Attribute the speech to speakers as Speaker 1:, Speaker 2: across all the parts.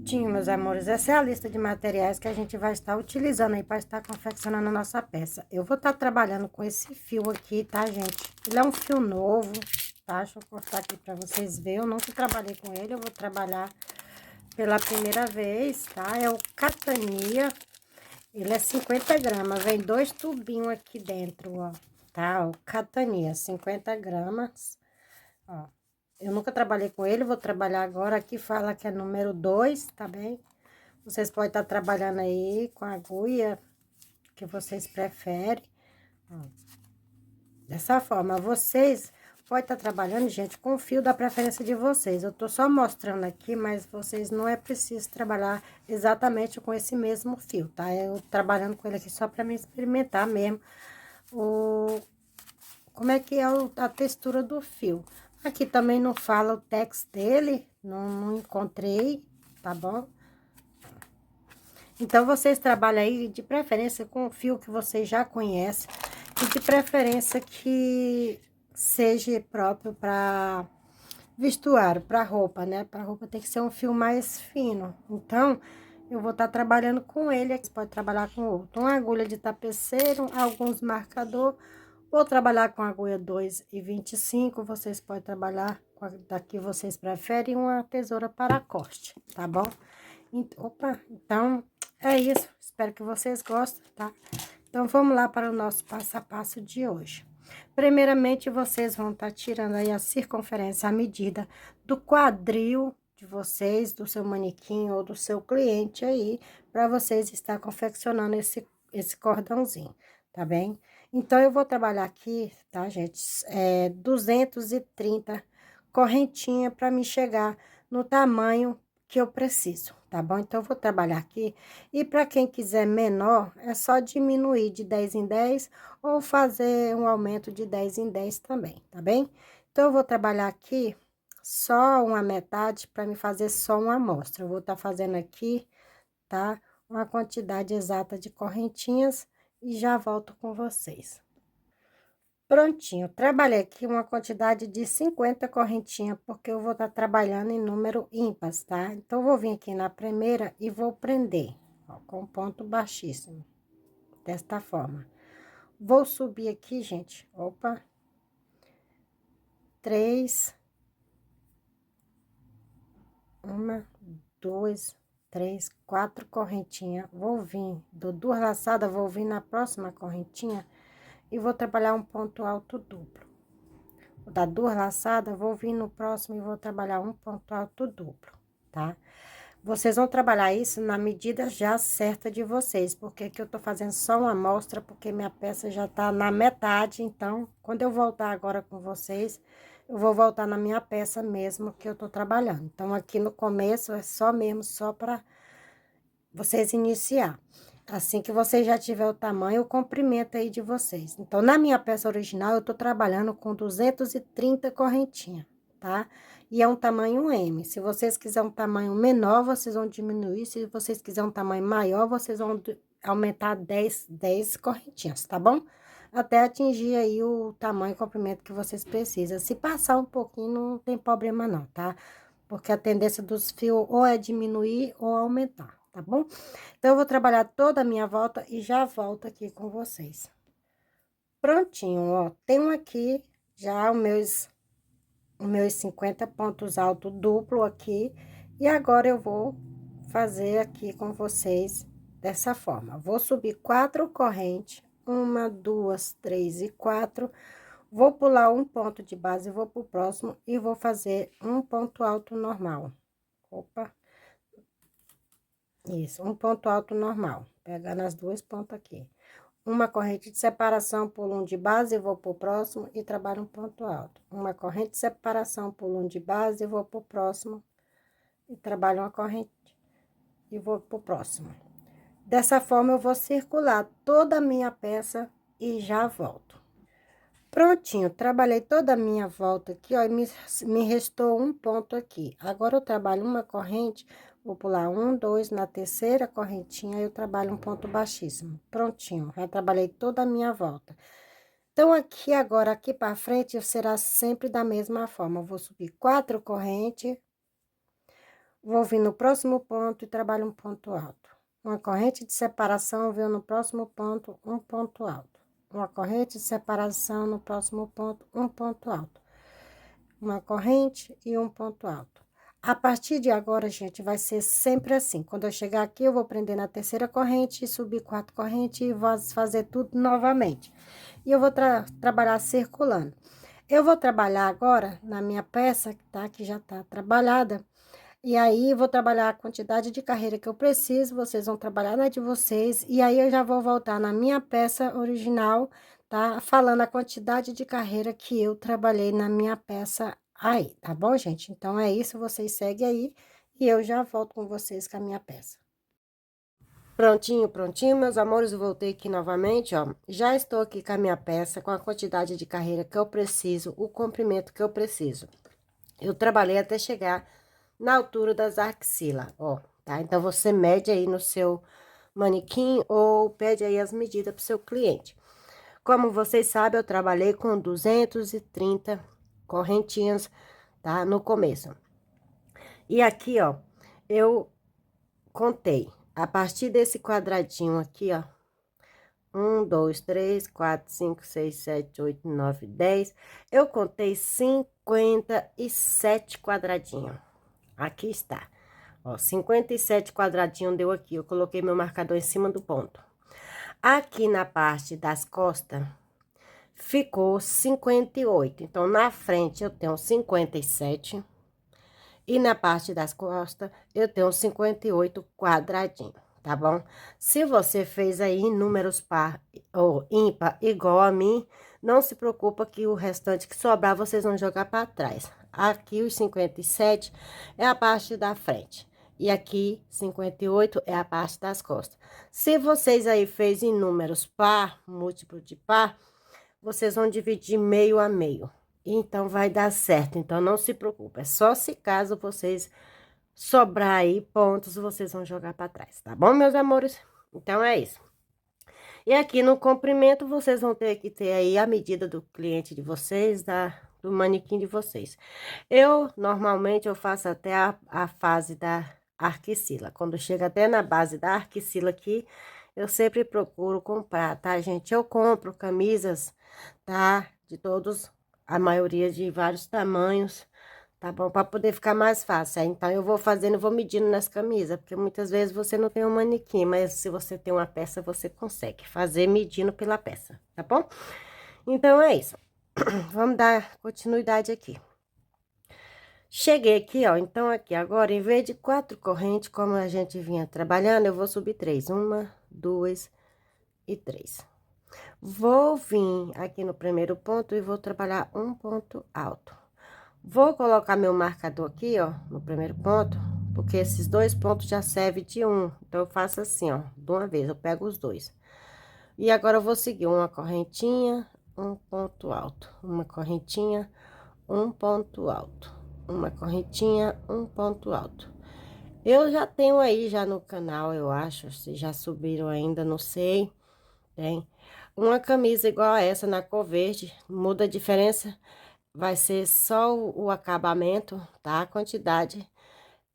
Speaker 1: Prontinho, meus amores, essa é a lista de materiais que a gente vai estar utilizando aí para estar confeccionando a nossa peça. Eu vou estar trabalhando com esse fio aqui, tá, gente? Ele é um fio novo, tá? Deixa eu cortar aqui para vocês verem. Eu nunca trabalhei com ele, eu vou trabalhar pela primeira vez, tá? É o Catania, ele é 50 gramas, vem 2 tubinhos aqui dentro, ó, tá? O Catania, 50 gramas, ó. Eu nunca trabalhei com ele, vou trabalhar agora. Aqui fala que é número 2, tá bem? Vocês podem estar trabalhando aí com a agulha que vocês preferem. Ó, dessa forma, vocês podem estar trabalhando, gente, com o fio da preferência de vocês. Eu tô só mostrando aqui, mas vocês não é preciso trabalhar exatamente com esse mesmo fio, tá? Eu trabalhando com ele aqui só para me experimentar mesmo como é que é a textura do fio. Aqui também não fala o tex dele, não encontrei, tá bom? Então, vocês trabalham aí, de preferência, com o fio que vocês já conhecem. E de preferência que seja próprio para vestuário, para roupa, né? Para roupa tem que ser um fio mais fino. Então, eu vou estar trabalhando com ele. Aqui você pode trabalhar com outro. Uma agulha de tapeceiro, alguns marcador. Vou trabalhar com agulha 2,25. Vocês podem trabalhar com a daqui vocês preferem, uma tesoura para corte, tá bom? Opa, então é isso. Espero que vocês gostem, tá? Então, vamos lá para o nosso passo a passo de hoje. Primeiramente, vocês vão estar tirando aí a circunferência, a medida do quadril de vocês, do seu manequim ou do seu cliente aí, para vocês estar confeccionando esse cordãozinho, tá bem? Então, eu vou trabalhar aqui, tá, gente? 230 correntinha para me chegar no tamanho que eu preciso, tá bom? Então, eu vou trabalhar aqui, e para quem quiser menor, é só diminuir de 10 em 10 ou fazer um aumento de 10 em 10 também, tá bem? Então, eu vou trabalhar aqui só uma metade para me fazer só uma amostra. Eu vou estar fazendo aqui, tá? Uma quantidade exata de correntinhas e já volto com vocês. Prontinho, trabalhei aqui uma quantidade de 50 correntinhas, porque eu vou estar trabalhando em número ímpar, tá? Então, eu vou vir aqui na primeira e vou prender, ó, com ponto baixíssimo, desta forma. Vou subir aqui, gente, opa, 3, 1, 2, 3, 4 correntinhas. Vou vir, dou 2 laçadas, vou vir na próxima correntinha e vou trabalhar um ponto alto duplo. Vou dar 2 laçadas, vou vir no próximo e vou trabalhar um ponto alto duplo, tá? Vocês vão trabalhar isso na medida já certa de vocês, porque aqui eu tô fazendo só uma amostra, porque minha peça já tá na metade, então, quando eu voltar agora com vocês, eu vou voltar na minha peça mesmo que eu tô trabalhando. Então, aqui no começo é só mesmo, só para vocês iniciar. Assim que vocês já tiver o tamanho, o comprimento aí de vocês. Então, na minha peça original, eu tô trabalhando com 230 correntinhas, tá? E é um tamanho M. Se vocês quiserem um tamanho menor, vocês vão diminuir. Se vocês quiserem um tamanho maior, vocês vão aumentar 10 correntinhas, tá bom? Até atingir aí o tamanho e comprimento que vocês precisam. Se passar um pouquinho, não tem problema não, tá? Porque a tendência dos fios ou é diminuir ou aumentar, tá bom? Então, eu vou trabalhar toda a minha volta e já volto aqui com vocês. Prontinho, ó. Tenho aqui já os meus 50 pontos altos duplo aqui. E agora, eu vou fazer aqui com vocês dessa forma. Vou subir 4 correntes. 1, 2, 3 e 4. Vou pular um ponto de base, vou pro próximo e vou fazer um ponto alto normal. Opa. Isso, um ponto alto normal. Pegar nas duas pontas aqui. Uma corrente de separação, pulo um de base, vou pro próximo e trabalho um ponto alto. Uma corrente de separação, pulo um de base, vou pro próximo e trabalho uma corrente e vou pro próximo. Dessa forma, eu vou circular toda a minha peça e já volto. Prontinho, trabalhei toda a minha volta aqui, ó, e me restou um ponto aqui. Agora, eu trabalho uma corrente, vou pular 1, 2, na terceira correntinha, eu trabalho um ponto baixíssimo. Prontinho, já trabalhei toda a minha volta. Então, aqui agora, aqui para frente, será sempre da mesma forma. Eu vou subir 4 correntes, vou vir no próximo ponto e trabalho um ponto alto. Uma corrente de separação, venho no próximo ponto, um ponto alto. Uma corrente de separação no próximo ponto, um ponto alto. Uma corrente e um ponto alto. A partir de agora, gente, vai ser sempre assim. Quando eu chegar aqui, eu vou prender na terceira corrente, subir 4 correntes e vou fazer tudo novamente. E eu vou trabalhar circulando. Eu vou trabalhar agora na minha peça, tá? Que já tá trabalhada. E aí, vou trabalhar a quantidade de carreira que eu preciso, vocês vão trabalhar na de vocês, e aí eu já vou voltar na minha peça original, tá? Falando a quantidade de carreira que eu trabalhei na minha peça aí, tá bom, gente? Então, é isso, vocês seguem aí, e eu já volto com vocês com a minha peça. Prontinho, prontinho, meus amores, eu voltei aqui novamente, ó. Já estou aqui com a minha peça, com a quantidade de carreira que eu preciso, o comprimento que eu preciso. Eu trabalhei até chegar na altura das axilas, ó, tá? Então, você mede aí no seu manequim ou pede aí as medidas para o seu cliente. Como vocês sabem, eu trabalhei com 230 correntinhas, tá? No começo. E aqui, ó, eu contei, a partir desse quadradinho aqui, ó, 1, 2, 3, 4, 5, 6, 7, 8, 9, 10. Eu contei 57 quadradinhos. Aqui está. Ó, 57 quadradinhos deu aqui. Eu coloquei meu marcador em cima do ponto. Aqui na parte das costas, ficou 58. Então, na frente eu tenho 57. E na parte das costas, eu tenho 58 quadradinhos, tá bom? Se você fez aí números par ou ímpar igual a mim, não se preocupa que o restante que sobrar, vocês vão jogar para trás. Aqui, os 57 é a parte da frente. E aqui, 58 é a parte das costas. Se vocês aí fez em números par, múltiplo de par, vocês vão dividir meio a meio. Então, vai dar certo. Então, não se preocupe. É só se caso vocês sobrar aí pontos, vocês vão jogar para trás, tá bom, meus amores? Então, é isso. E aqui no comprimento, vocês vão ter que ter aí a medida do cliente de vocês, do manequim de vocês. Normalmente, eu faço até a fase da arquicila. Quando chega até na base da arquicila aqui, eu sempre procuro comprar, tá, gente? Eu compro camisas, tá? De todos, a maioria de vários tamanhos, tá bom? Para poder ficar mais fácil. Aí, então, eu vou fazendo, vou medindo nas camisas, porque muitas vezes você não tem um manequim, mas se você tem uma peça, você consegue fazer medindo pela peça, tá bom? Então, é isso. Vamos dar continuidade aqui. Cheguei aqui, ó, então aqui agora, em vez de 4 correntes, como a gente vinha trabalhando, eu vou subir 3. 1, 2 e 3. Vou vir aqui no primeiro ponto e vou trabalhar um ponto alto. Vou colocar meu marcador aqui, ó, no primeiro ponto, porque esses dois pontos já servem de um. Então, eu faço assim, ó, de uma vez, eu pego os dois. E agora, eu vou seguir uma correntinha, um ponto alto. Uma correntinha, um ponto alto. Uma correntinha, um ponto alto. Eu já tenho aí já no canal, eu acho, se já subiram ainda, não sei, tem. Uma camisa igual a essa na cor verde, muda a diferença, vai ser só o acabamento, tá? A quantidade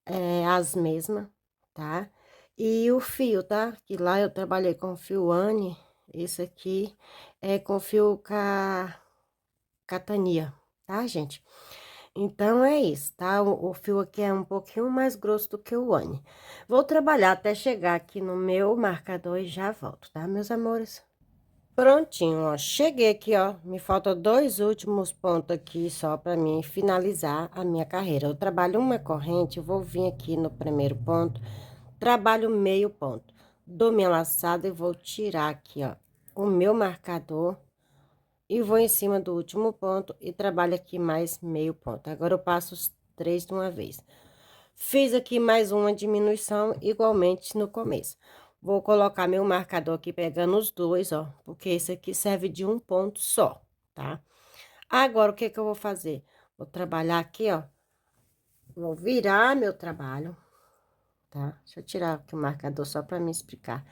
Speaker 1: é as mesmas, tá? E o fio, tá? Que lá eu trabalhei com fio Anne, esse aqui é com fio catania, tá, gente? Então, é isso, tá? O fio aqui é um pouquinho mais grosso do que o Anne. Vou trabalhar até chegar aqui no meu marcador e já volto, tá, meus amores? Prontinho, ó, cheguei aqui, ó, me faltam 2 últimos pontos aqui só para mim finalizar a minha carreira. Eu trabalho uma corrente, eu vou vir aqui no primeiro ponto, trabalho meio ponto, dou minha laçada e vou tirar aqui, ó, o meu marcador e vou em cima do último ponto e trabalho aqui mais meio ponto. Agora eu passo os 3 de uma vez. Fiz aqui mais uma diminuição igualmente no começo. Vou colocar meu marcador aqui pegando os dois, ó, porque esse aqui serve de um ponto só, tá? Agora, o que que eu vou fazer? Vou trabalhar aqui, ó. Vou virar meu trabalho, tá? Deixa eu tirar aqui o marcador só para me explicar.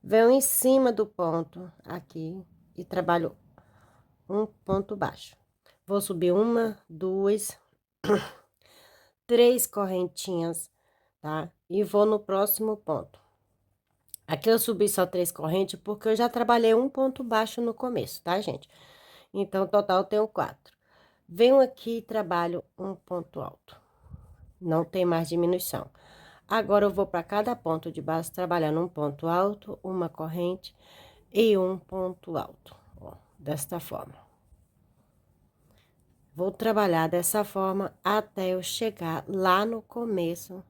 Speaker 1: Venho em cima do ponto aqui e trabalho um ponto baixo. Vou subir uma, duas, três correntinhas tá? E vou no próximo ponto. Aqui eu subi só 3 correntes porque eu já trabalhei um ponto baixo no começo, tá, gente? Então, total eu tenho 4. Venho aqui e trabalho um ponto alto. Não tem mais diminuição. Agora, eu vou para cada ponto de base trabalhando um ponto alto, uma corrente e um ponto alto, ó, desta forma. Vou trabalhar dessa forma até eu chegar lá no começo,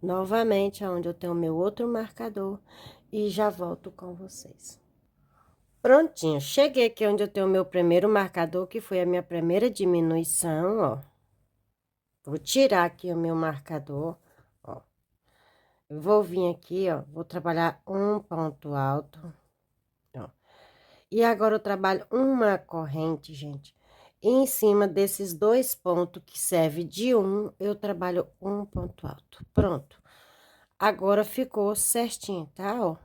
Speaker 1: novamente, onde eu tenho meu outro marcador, e já volto com vocês. Prontinho, cheguei aqui onde eu tenho o meu primeiro marcador, que foi a minha primeira diminuição, ó. Vou tirar aqui o meu marcador, ó. Eu vou vir aqui, ó, vou trabalhar um ponto alto, ó. E agora eu trabalho uma corrente, gente. E em cima desses 2 pontos que serve de um, eu trabalho um ponto alto. Pronto. Agora ficou certinho, tá? Ó,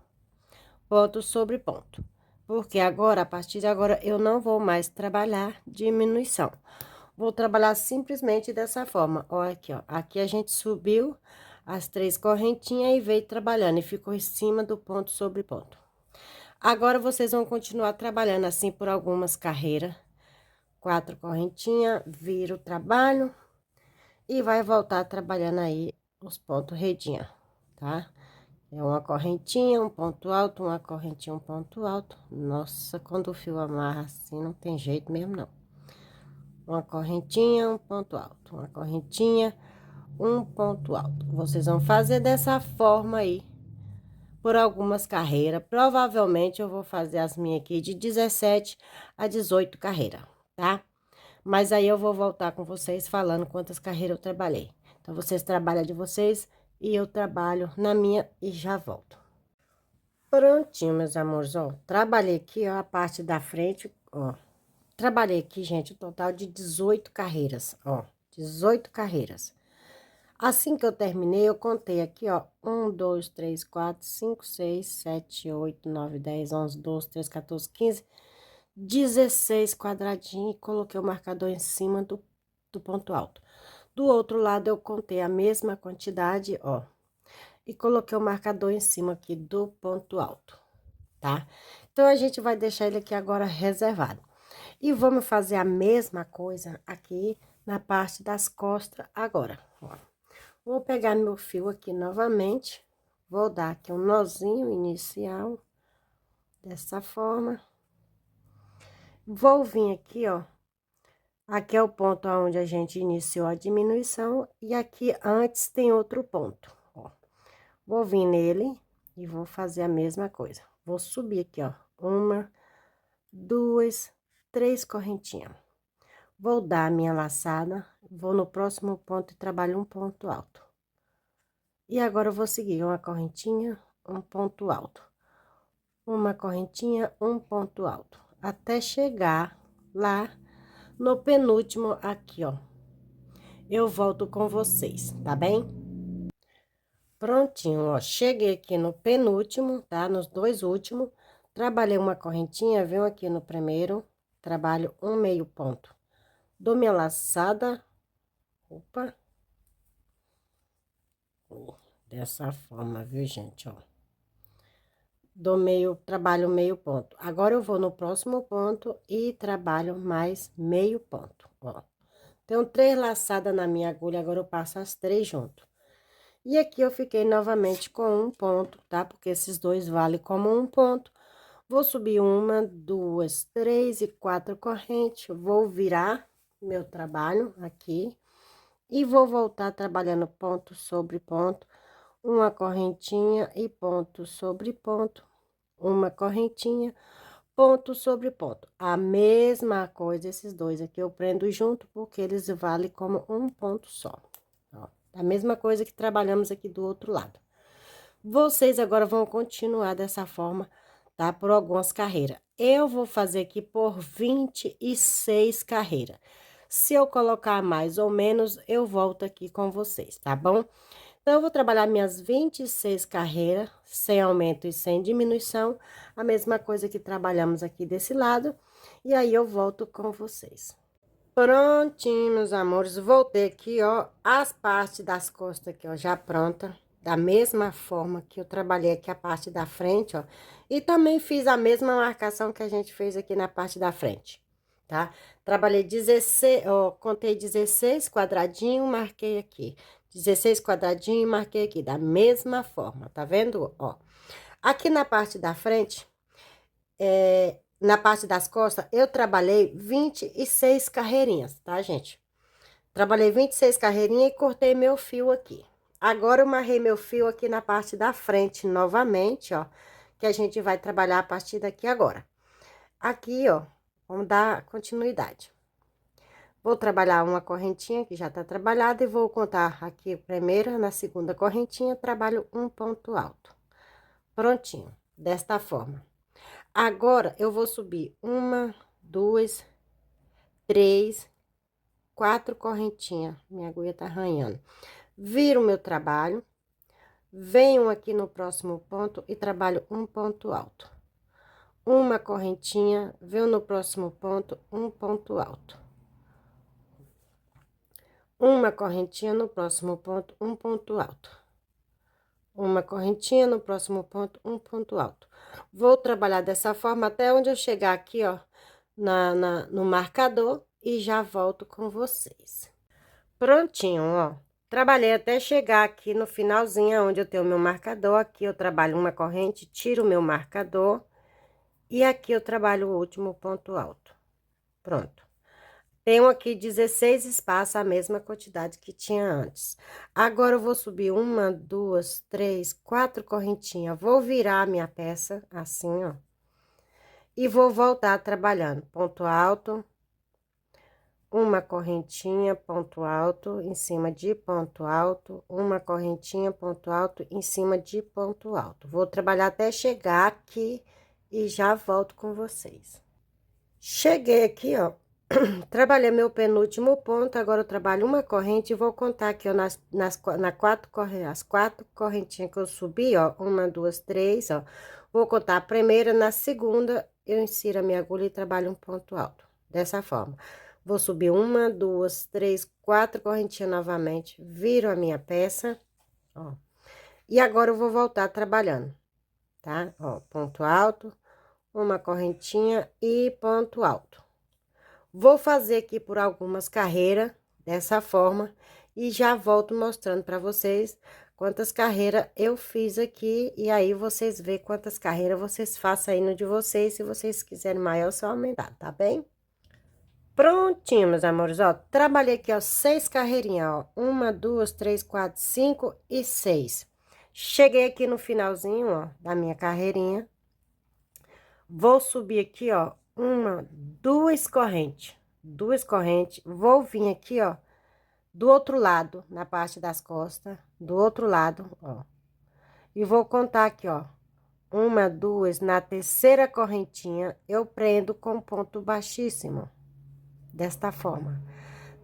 Speaker 1: ponto sobre ponto. Porque agora, a partir de agora, eu não vou mais trabalhar diminuição. Vou trabalhar simplesmente dessa forma. Ó, aqui, ó. Aqui a gente subiu as 3 correntinhas e veio trabalhando. E ficou em cima do ponto sobre ponto. Agora, vocês vão continuar trabalhando assim por algumas carreiras. 4 correntinhas, vira o trabalho. E vai voltar trabalhando aí os pontos redinha, tá? É uma correntinha, um ponto alto, uma correntinha, um ponto alto. Nossa, quando o fio amarra assim, não tem jeito mesmo, não. Uma correntinha, um ponto alto. Uma correntinha, um ponto alto. Vocês vão fazer dessa forma aí, por algumas carreiras. Provavelmente, eu vou fazer as minhas aqui de 17 a 18 carreiras, tá? Mas aí, eu vou voltar com vocês falando quantas carreiras eu trabalhei. Então, vocês trabalham de vocês e eu trabalho na minha e já volto. Prontinho, meus amores, ó. Trabalhei aqui, ó, a parte da frente, ó. Trabalhei aqui, gente, um total de 18 carreiras, ó. 18 carreiras. Assim que eu terminei, eu contei aqui, ó. 1, 2, 3, 4, 5, 6, 7, 8, 9, 10, 11, 12, 13, 14, 15, 16 quadradinhos e coloquei o marcador em cima do ponto alto. Do outro lado, eu contei a mesma quantidade, ó. E coloquei o marcador em cima aqui do ponto alto, tá? Então, a gente vai deixar ele aqui agora reservado. E vamos fazer a mesma coisa aqui na parte das costas agora, ó. Vou pegar meu fio aqui novamente, vou dar aqui um nozinho inicial, dessa forma. Vou vir aqui, ó. Aqui é o ponto onde a gente iniciou a diminuição e aqui antes tem outro ponto, ó. Vou vir nele e vou fazer a mesma coisa. Vou subir aqui, ó, 1, 2, 3 correntinhas. Vou dar a minha laçada, vou no próximo ponto e trabalho um ponto alto. E agora, eu vou seguir uma correntinha, um ponto alto. Uma correntinha, um ponto alto. Até chegar lá no penúltimo aqui, ó. Eu volto com vocês, tá bem? Prontinho, ó. Cheguei aqui no penúltimo, tá? Nos 2 últimos. Trabalhei uma correntinha, venho aqui no primeiro, trabalho um meio ponto. Dou minha laçada. Opa. Dessa forma, viu, gente, ó. Do meio, trabalho meio ponto. Agora, eu vou no próximo ponto e trabalho mais meio ponto, ó. Tenho 3 laçadas na minha agulha, agora eu passo as 3 junto. E aqui eu fiquei novamente com um ponto, tá? Porque esses dois valem como um ponto. Vou subir 1, 2, 3 e 4 correntes. Vou virar meu trabalho aqui. E vou voltar trabalhando ponto sobre ponto, uma correntinha e ponto sobre ponto, uma correntinha, ponto sobre ponto. A mesma coisa, esses dois aqui eu prendo junto, porque eles valem como um ponto só. Ó, a mesma coisa que trabalhamos aqui do outro lado. Vocês agora vão continuar dessa forma, tá? Por algumas carreiras. Eu vou fazer aqui por 26 carreiras. Se eu colocar mais ou menos, eu volto aqui com vocês, tá bom? Então, eu vou trabalhar minhas 26 carreiras, sem aumento e sem diminuição, a mesma coisa que trabalhamos aqui desse lado, e aí eu volto com vocês. Prontinho, meus amores, voltei aqui, ó, as partes das costas aqui, ó, já pronta, da mesma forma que eu trabalhei aqui a parte da frente, ó, e também fiz a mesma marcação que a gente fez aqui na parte da frente, tá? Trabalhei 16, ó, contei 16 quadradinhos, marquei aqui, 16 quadradinhos e marquei aqui, da mesma forma, tá vendo? Ó, aqui na parte da frente, na parte das costas, eu trabalhei 26 carreirinhas, tá, gente? Trabalhei 26 carreirinhas e cortei meu fio aqui. Agora, eu marrei meu fio aqui na parte da frente novamente, ó. Que a gente vai trabalhar a partir daqui agora. Aqui, ó, vamos dar continuidade. Vou trabalhar uma correntinha que já tá trabalhada e vou contar aqui a primeira, na segunda correntinha, trabalho um ponto alto. Prontinho, desta forma. Agora, eu vou subir uma, duas, três, quatro correntinhas. Minha agulha tá arranhando. Viro o meu trabalho, venho aqui no próximo ponto e trabalho um ponto alto. Uma correntinha, venho no próximo ponto, um ponto alto. Uma correntinha no próximo ponto, um ponto alto. Uma correntinha no próximo ponto, um ponto alto. Vou trabalhar dessa forma até onde eu chegar aqui, ó, no marcador e já volto com vocês. Prontinho, ó. Trabalhei até chegar aqui no finalzinho, onde eu tenho o meu marcador. Aqui eu trabalho uma corrente, tiro o meu marcador. E aqui eu trabalho o último ponto alto. Pronto. Tenho aqui 16 espaços, a mesma quantidade que tinha antes. Agora, eu vou subir uma, duas, três, quatro correntinhas. Vou virar a minha peça, assim, ó. E vou voltar trabalhando. Ponto alto. Uma correntinha, ponto alto, em cima de ponto alto, uma correntinha, ponto alto, em cima de ponto alto. Vou trabalhar até chegar aqui e já volto com vocês. Cheguei aqui, ó, trabalhei meu penúltimo ponto, agora eu trabalho uma corrente e vou contar aqui, ó, as quatro correntinhas que eu subi, ó, uma, duas, três, ó. Vou contar a primeira, na segunda, eu insiro a minha agulha e trabalho um ponto alto, dessa forma. Vou subir uma, duas, três, quatro correntinhas novamente, viro a minha peça, ó. E agora eu vou voltar trabalhando, tá? Ó, ponto alto, uma correntinha e ponto alto. Vou fazer aqui por algumas carreiras, dessa forma, e já volto mostrando para vocês quantas carreiras eu fiz aqui, e aí vocês vê quantas carreiras vocês façam aí no de vocês, se vocês quiserem maior, só aumentar, tá bem? Prontinho, meus amores, ó, trabalhei aqui, ó, 6 carreirinhas, ó, uma, duas, três, quatro, cinco e 6. Cheguei aqui no finalzinho, ó, da minha carreirinha, vou subir aqui, ó, uma, duas correntes, vou vir aqui, ó, do outro lado, na parte das costas, do outro lado, ó, e vou contar aqui, ó, uma, duas, na terceira correntinha, eu prendo com ponto baixíssimo. Desta forma.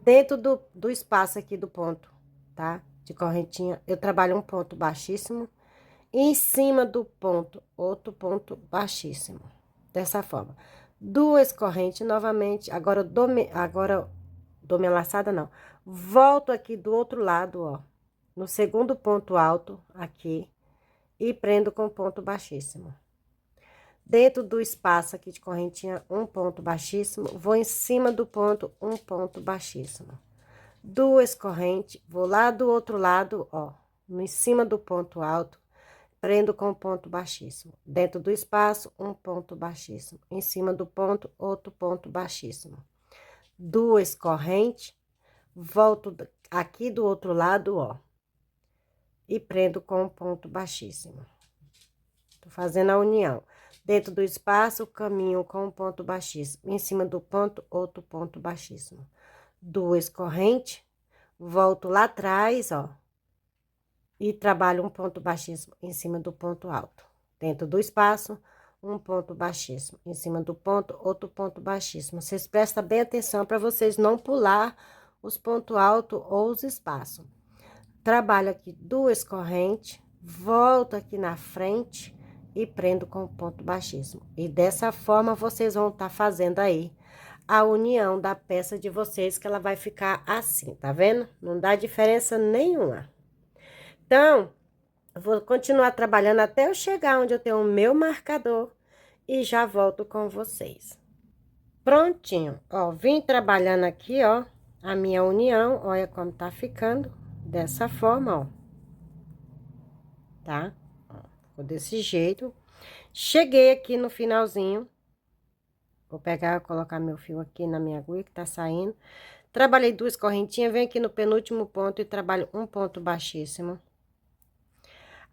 Speaker 1: Dentro do espaço aqui do ponto, tá? De correntinha, eu trabalho um ponto baixíssimo. E em cima do ponto, outro ponto baixíssimo. Dessa forma. Duas correntes novamente. Agora eu dou minha laçada, não. Volto aqui do outro lado, ó. No segundo ponto alto, aqui. E prendo com ponto baixíssimo. Dentro do espaço aqui de correntinha, um ponto baixíssimo, vou em cima do ponto, um ponto baixíssimo. Duas correntes, vou lá do outro lado, ó, em cima do ponto alto, prendo com ponto baixíssimo. Dentro do espaço, um ponto baixíssimo. Em cima do ponto, outro ponto baixíssimo. Duas correntes, volto aqui do outro lado, ó, e prendo com um ponto baixíssimo. Tô fazendo a união. Dentro do espaço, caminho com um ponto baixíssimo. Em cima do ponto, outro ponto baixíssimo. Duas correntes, volto lá atrás, ó. E trabalho um ponto baixíssimo em cima do ponto alto. Dentro do espaço, um ponto baixíssimo. Em cima do ponto, outro ponto baixíssimo. Vocês prestam bem atenção para vocês não pular os pontos altos ou os espaços. Trabalho aqui duas correntes, volto aqui na frente e prendo com ponto baixíssimo. E dessa forma, vocês vão estar fazendo aí a união da peça de vocês, que ela vai ficar assim, tá vendo? Não dá diferença nenhuma. Então, eu vou continuar trabalhando até eu chegar onde eu tenho o meu marcador e já volto com vocês. Prontinho, ó, vim trabalhando aqui, ó, a minha união, olha como tá ficando, dessa forma, ó, tá? Ó, ficou desse jeito. Cheguei aqui no finalzinho, vou pegar, colocar meu fio aqui na minha agulha que tá saindo. Trabalhei 2 correntinhas, venho aqui no penúltimo ponto e trabalho um ponto baixíssimo.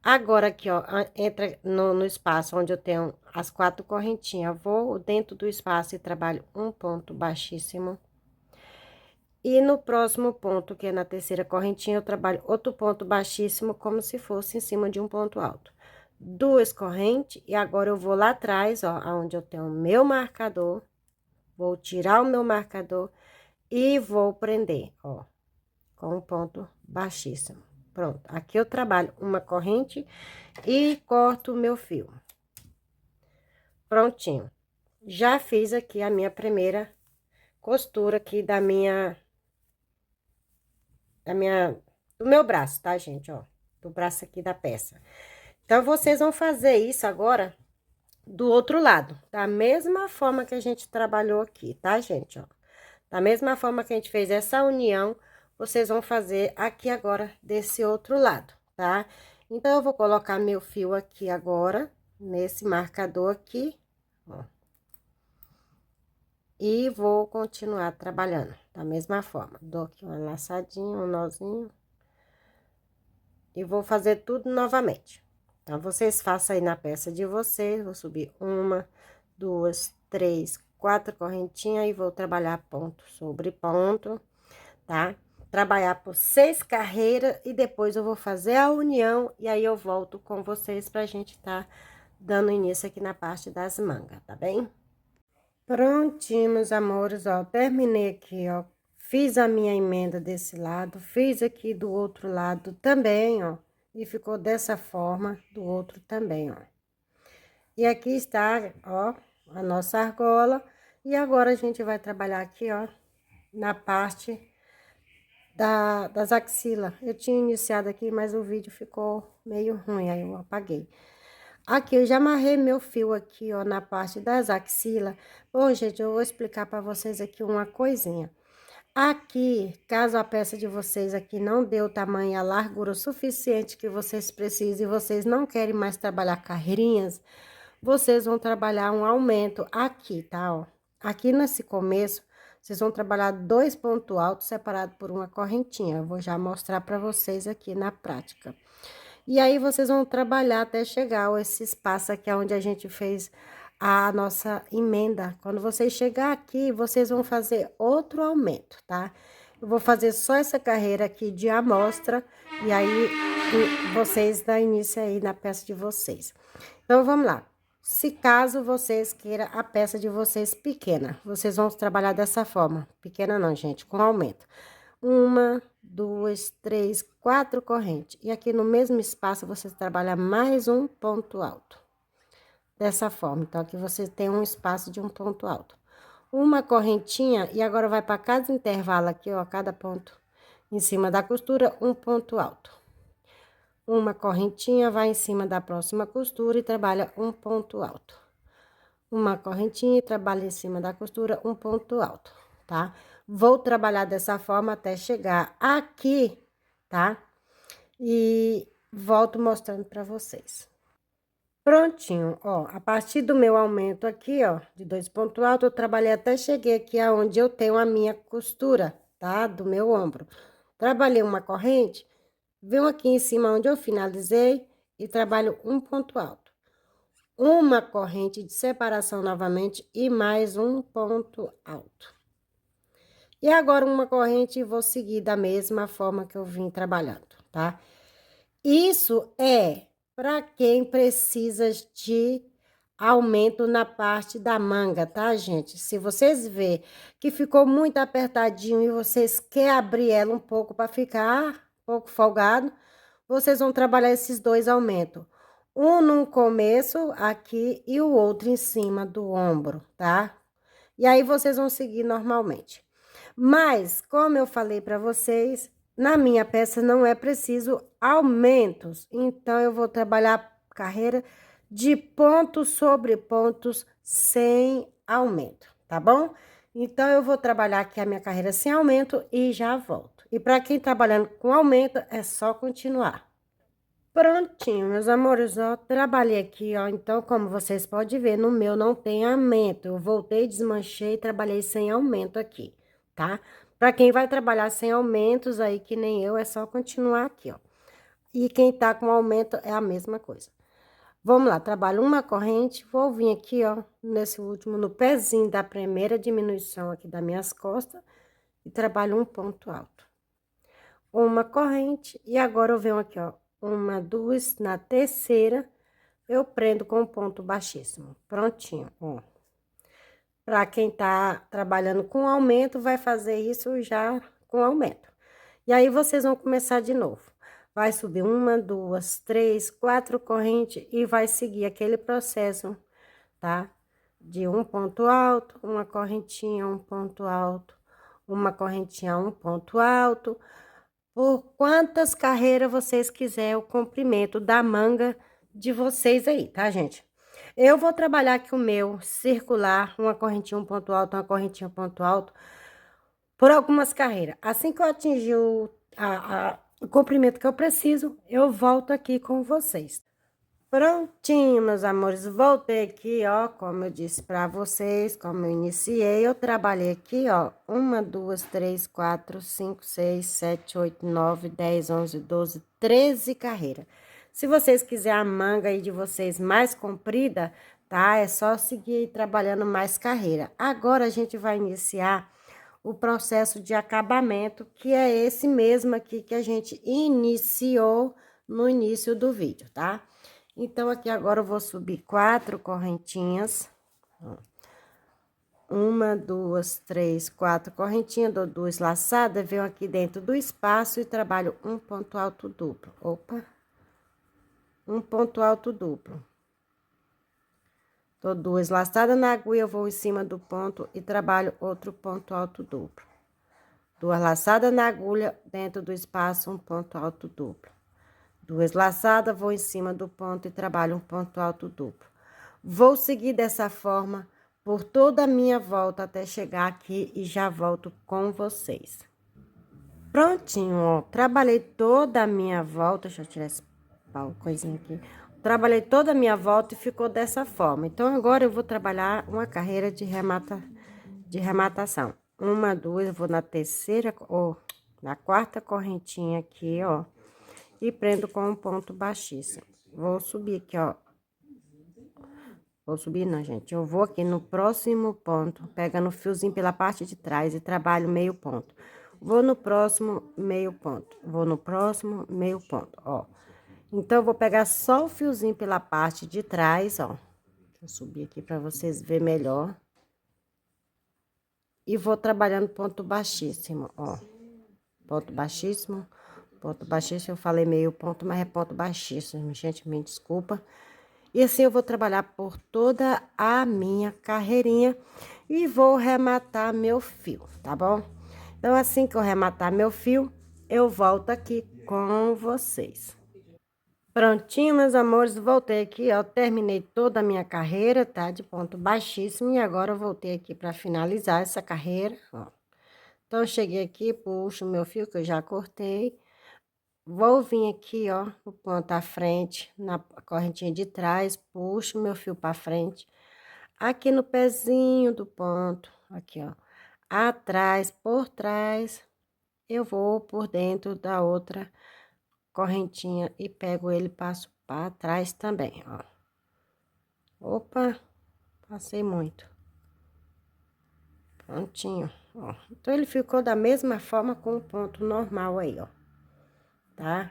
Speaker 1: Agora aqui, ó, entra no espaço onde eu tenho as 4 correntinhas, vou dentro do espaço e trabalho um ponto baixíssimo. E no próximo ponto, que é na terceira correntinha, eu trabalho outro ponto baixíssimo, como se fosse em cima de um ponto alto. 2 correntes, e agora eu vou lá atrás, ó, onde eu tenho o meu marcador, vou tirar o meu marcador e vou prender, ó, com um ponto baixíssimo. Pronto, aqui eu trabalho uma corrente e corto o meu fio. Prontinho. Já fiz aqui a minha primeira costura aqui do meu braço, tá, gente, ó, do braço aqui da peça. Então, vocês vão fazer isso agora do outro lado, da mesma forma que a gente trabalhou aqui, tá, gente, ó. Da mesma forma que a gente fez essa união, vocês vão fazer aqui agora desse outro lado, tá? Então, eu vou colocar meu fio aqui agora, nesse marcador aqui, ó. E vou continuar trabalhando da mesma forma. Dou aqui uma laçadinha, um nozinho. E vou fazer tudo novamente. Então, vocês façam aí na peça de vocês. Vou subir 1, 2, 3, 4 correntinhas e vou trabalhar ponto sobre ponto, tá? Trabalhar por 6 carreiras e depois eu vou fazer a união e aí eu volto com vocês pra gente tá dando início aqui na parte das mangas, tá bem? Prontinho, meus amores, ó, terminei aqui, ó, fiz a minha emenda desse lado, fiz aqui do outro lado também, ó, e ficou dessa forma do outro também, ó. E aqui está, ó, a nossa argola, e agora a gente vai trabalhar aqui, ó, na parte das axilas. Eu tinha iniciado aqui, mas o vídeo ficou meio ruim, aí eu apaguei. Aqui, eu já amarrei meu fio aqui, ó, na parte das axilas. Bom, gente, eu vou explicar para vocês aqui uma coisinha. Aqui, caso a peça de vocês aqui não dê o tamanho e a largura suficiente que vocês precisam e vocês não querem mais trabalhar carreirinhas, vocês vão trabalhar um aumento aqui, tá, ó. Aqui nesse começo, vocês vão trabalhar 2 pontos altos separados por uma correntinha. Eu vou já mostrar para vocês aqui na prática. E aí, vocês vão trabalhar até chegar a esse espaço aqui, onde a gente fez a nossa emenda. Quando vocês chegar aqui, vocês vão fazer outro aumento, tá? Eu vou fazer só essa carreira aqui de amostra, e aí, vocês dão início aí na peça de vocês. Então, vamos lá. Se caso vocês queiram a peça de vocês pequena, vocês vão trabalhar dessa forma. Pequena não, gente, com aumento. 1, 2, 3, 4 correntes. E aqui no mesmo espaço, você trabalha mais um ponto alto. Dessa forma. Então, aqui você tem um espaço de um ponto alto. Uma correntinha, e agora vai para cada intervalo aqui, ó, cada ponto em cima da costura, um ponto alto. Uma correntinha vai em cima da próxima costura e trabalha um ponto alto. Uma correntinha e trabalha em cima da costura, um ponto alto, tá? Vou trabalhar dessa forma até chegar aqui, tá? E volto mostrando pra vocês. Prontinho, ó, a partir do meu aumento aqui, ó, de 2 pontos altos, eu trabalhei até cheguei aqui aonde eu tenho a minha costura, tá? Do meu ombro. Trabalhei uma corrente, venho aqui em cima onde eu finalizei e trabalho um ponto alto. Uma corrente de separação novamente e mais um ponto alto. E agora uma corrente e vou seguir da mesma forma que eu vim trabalhando, tá? Isso é para quem precisa de aumento na parte da manga, tá, gente? Se vocês verem que ficou muito apertadinho e vocês querem abrir ela um pouco para ficar um pouco folgado, vocês vão trabalhar esses 2 aumentos. Um no começo aqui e o outro em cima do ombro, tá? E aí, vocês vão seguir normalmente. Mas, como eu falei para vocês, na minha peça não é preciso aumentos. Então, eu vou trabalhar carreira de pontos sobre pontos sem aumento, tá bom? Então, eu vou trabalhar aqui a minha carreira sem aumento e já volto. E para quem trabalhando com aumento, é só continuar. Prontinho, meus amores, ó, trabalhei aqui, ó, então, como vocês podem ver, no meu não tem aumento, eu voltei, desmanchei e trabalhei sem aumento aqui, tá? Para quem vai trabalhar sem aumentos aí, que nem eu, é só continuar aqui, ó. E quem tá com aumento é a mesma coisa. Vamos lá, trabalho uma corrente, vou vir aqui, ó, nesse último, no pezinho da primeira diminuição aqui das minhas costas, e trabalho um ponto alto. Uma corrente, e agora eu venho aqui, ó, uma, duas, na terceira, eu prendo com ponto baixíssimo. Prontinho, ó. Para quem tá trabalhando com aumento, vai fazer isso já com aumento. E aí, vocês vão começar de novo. Vai subir uma, duas, três, quatro correntes e vai seguir aquele processo, tá? De um ponto alto, uma correntinha, um ponto alto, uma correntinha, um ponto alto. Por quantas carreiras vocês quiserem o comprimento da manga de vocês aí, tá, gente? Eu vou trabalhar aqui o meu circular, uma correntinha, um ponto alto, uma correntinha, um ponto alto, por algumas carreiras. Assim que eu atingir o comprimento que eu preciso, eu volto aqui com vocês. Prontinho, meus amores, voltei aqui, ó, como eu disse pra vocês, como eu iniciei, eu trabalhei aqui, ó, uma, duas, três, quatro, cinco, seis, sete, oito, nove, 10, 11, 12, 13 carreiras. Se vocês quiserem a manga aí de vocês mais comprida, tá? É só seguir trabalhando mais carreira. Agora, a gente vai iniciar o processo de acabamento, que é esse mesmo aqui que a gente iniciou no início do vídeo, tá? Então, aqui agora eu vou subir quatro correntinhas. Uma, duas, três, quatro correntinhas, dou duas laçadas, venho aqui dentro do espaço e trabalho um ponto alto duplo. Opa! Um ponto alto duplo. Dou duas laçadas na agulha, eu vou em cima do ponto e trabalho outro ponto alto duplo. Duas laçadas na agulha, dentro do espaço, um ponto alto duplo. Duas laçadas, vou em cima do ponto e trabalho um ponto alto duplo. Vou seguir dessa forma por toda a minha volta até chegar aqui e já volto com vocês. Prontinho, ó. Trabalhei toda a minha volta. Deixa eu tirar esse pau, coisinha aqui. Trabalhei toda a minha volta e ficou dessa forma. Então, agora eu vou trabalhar uma carreira de rematação. Uma, duas, eu vou na terceira, ou na quarta correntinha aqui, ó. E prendo com um ponto baixíssimo. Vou subir aqui, ó. Vou subir não, gente. Eu vou aqui no próximo ponto, pegando o fiozinho pela parte de trás e trabalho meio ponto. Vou no próximo meio ponto. Vou no próximo meio ponto, ó. Então, eu vou pegar só o fiozinho pela parte de trás, ó. Deixa eu subir aqui pra vocês verem melhor. E vou trabalhando ponto baixíssimo, ó. Ponto baixíssimo, ponto baixíssimo. Eu falei meio ponto, mas é ponto baixíssimo, gente, me desculpa. E assim eu vou trabalhar por toda a minha carreirinha e vou rematar meu fio, tá bom? Então, assim que eu rematar meu fio, eu volto aqui com vocês. Prontinho, meus amores, voltei aqui, ó, terminei toda a minha carreira, tá? De ponto baixíssimo, e agora eu voltei aqui para finalizar essa carreira, ó. Então, eu cheguei aqui, puxo o meu fio que eu já cortei. Vou vir aqui, ó, no ponto à frente, na correntinha de trás, puxo meu fio para frente. Aqui no pezinho do ponto, aqui, ó, atrás, por trás, eu vou por dentro da outra correntinha e pego ele e passo para trás também, ó. Opa, passei muito. Prontinho, ó. Então, ele ficou da mesma forma com o ponto normal aí, ó, tá?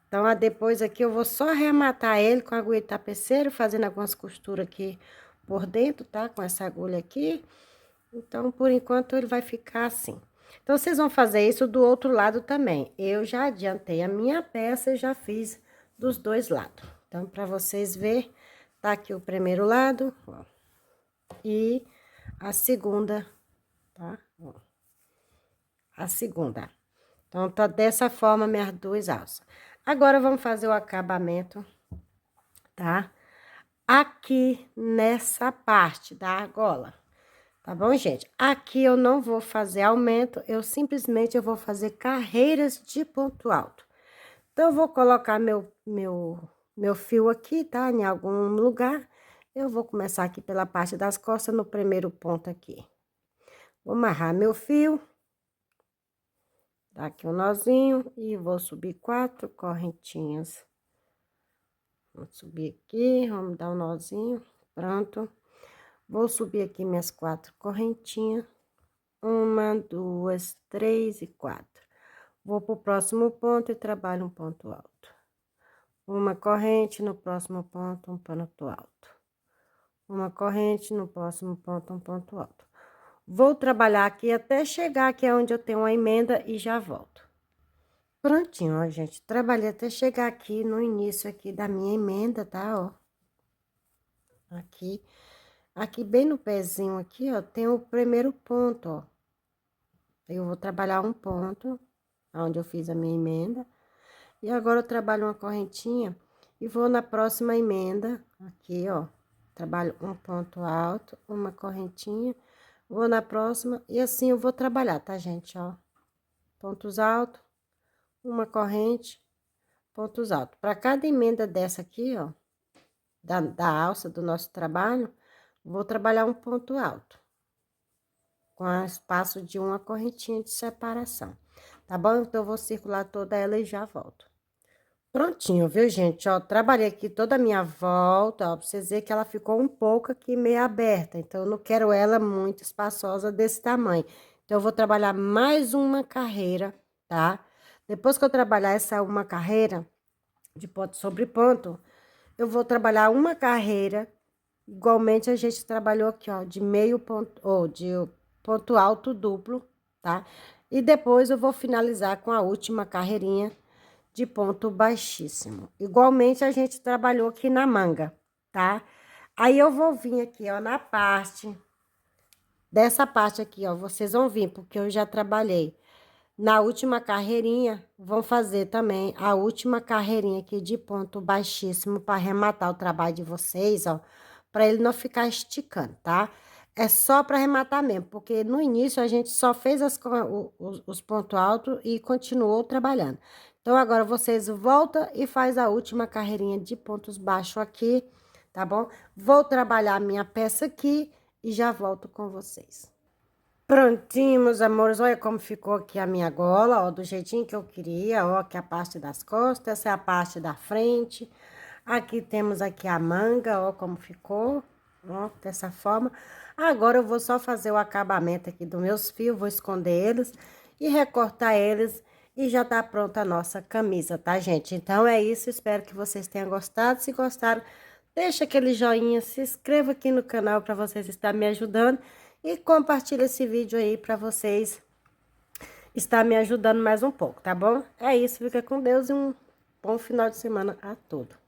Speaker 1: Então, depois aqui eu vou só arrematar ele com a agulha de tapeceiro, fazendo algumas costuras aqui por dentro, tá? Com essa agulha aqui. Então, por enquanto, ele vai ficar assim. Então, vocês vão fazer isso do outro lado também. Eu já adiantei a minha peça e já fiz dos dois lados. Então, para vocês verem, tá aqui o primeiro lado, ó. E a segunda, tá? Ó, a segunda. Então, tá dessa forma minhas duas alças. Agora, vamos fazer o acabamento, tá? Aqui nessa parte da argola. Tá bom, gente? Aqui eu não vou fazer aumento, eu simplesmente vou fazer carreiras de ponto alto. Então, eu vou colocar meu fio aqui, tá? Em algum lugar. Eu vou começar aqui pela parte das costas, no primeiro ponto aqui. Vou amarrar meu fio. Dar aqui um nozinho e vou subir 4 correntinhas. Vou subir aqui, vamos dar um nozinho, pronto. Vou subir aqui minhas 4 correntinhas. 1, 2, 3 e 4. Vou pro próximo ponto e trabalho um ponto alto. Uma corrente no próximo ponto, um ponto alto. Uma corrente no próximo ponto, um ponto alto. Vou trabalhar aqui até chegar aqui onde eu tenho uma emenda e já volto. Prontinho, ó, gente. Trabalhei até chegar aqui no início aqui da minha emenda, tá, ó. Aqui bem no pezinho aqui, ó, tem o primeiro ponto, ó. Eu vou trabalhar um ponto, onde eu fiz a minha emenda. E agora eu trabalho uma correntinha e vou na próxima emenda, aqui, ó. Trabalho um ponto alto, uma correntinha, vou na próxima e assim eu vou trabalhar, tá, gente, ó. Pontos altos, uma corrente, pontos altos. Para cada emenda dessa aqui, ó, da alça do nosso trabalho, vou trabalhar um ponto alto, com espaço de uma correntinha de separação, tá bom? Então, eu vou circular toda ela e já volto. Prontinho, viu, gente? Ó, trabalhei aqui toda a minha volta, ó, pra vocês verem que ela ficou um pouco aqui meio aberta, então, eu não quero ela muito espaçosa desse tamanho. Então, eu vou trabalhar mais uma carreira, tá? Depois que eu trabalhar essa uma carreira de ponto sobre ponto, eu vou trabalhar uma carreira, igualmente a gente trabalhou aqui, ó, de meio ponto, ou de ponto alto duplo, tá? E depois eu vou finalizar com a última carreirinha de ponto baixíssimo. Igualmente a gente trabalhou aqui na manga, tá? Aí eu vou vir aqui, ó, na parte, dessa parte aqui, ó, vocês vão vir, porque eu já trabalhei. Na última carreirinha, vão fazer também a última carreirinha aqui de ponto baixíssimo para arrematar o trabalho de vocês, ó, para ele não ficar esticando, tá? É só para arrematar mesmo, porque no início a gente só fez os pontos altos e continuou trabalhando. Então, agora vocês voltam e faz a última carreirinha de pontos baixos aqui, tá bom? Vou trabalhar a minha peça aqui e já volto com vocês. Prontinho, meus amores, olha como ficou aqui a minha gola, ó, do jeitinho que eu queria, ó, aqui a parte das costas, essa é a parte da frente. Aqui temos aqui a manga, ó, como ficou, ó, dessa forma. Agora eu vou só fazer o acabamento aqui dos meus fios, vou esconder eles e recortar eles e já tá pronta a nossa camisa, tá, gente? Então é isso, espero que vocês tenham gostado. Se gostaram, deixa aquele joinha, se inscreva aqui no canal para vocês estarem me ajudando. E compartilha esse vídeo aí para vocês estar me ajudando mais um pouco, tá bom? É isso, fica com Deus e um bom final de semana a todos.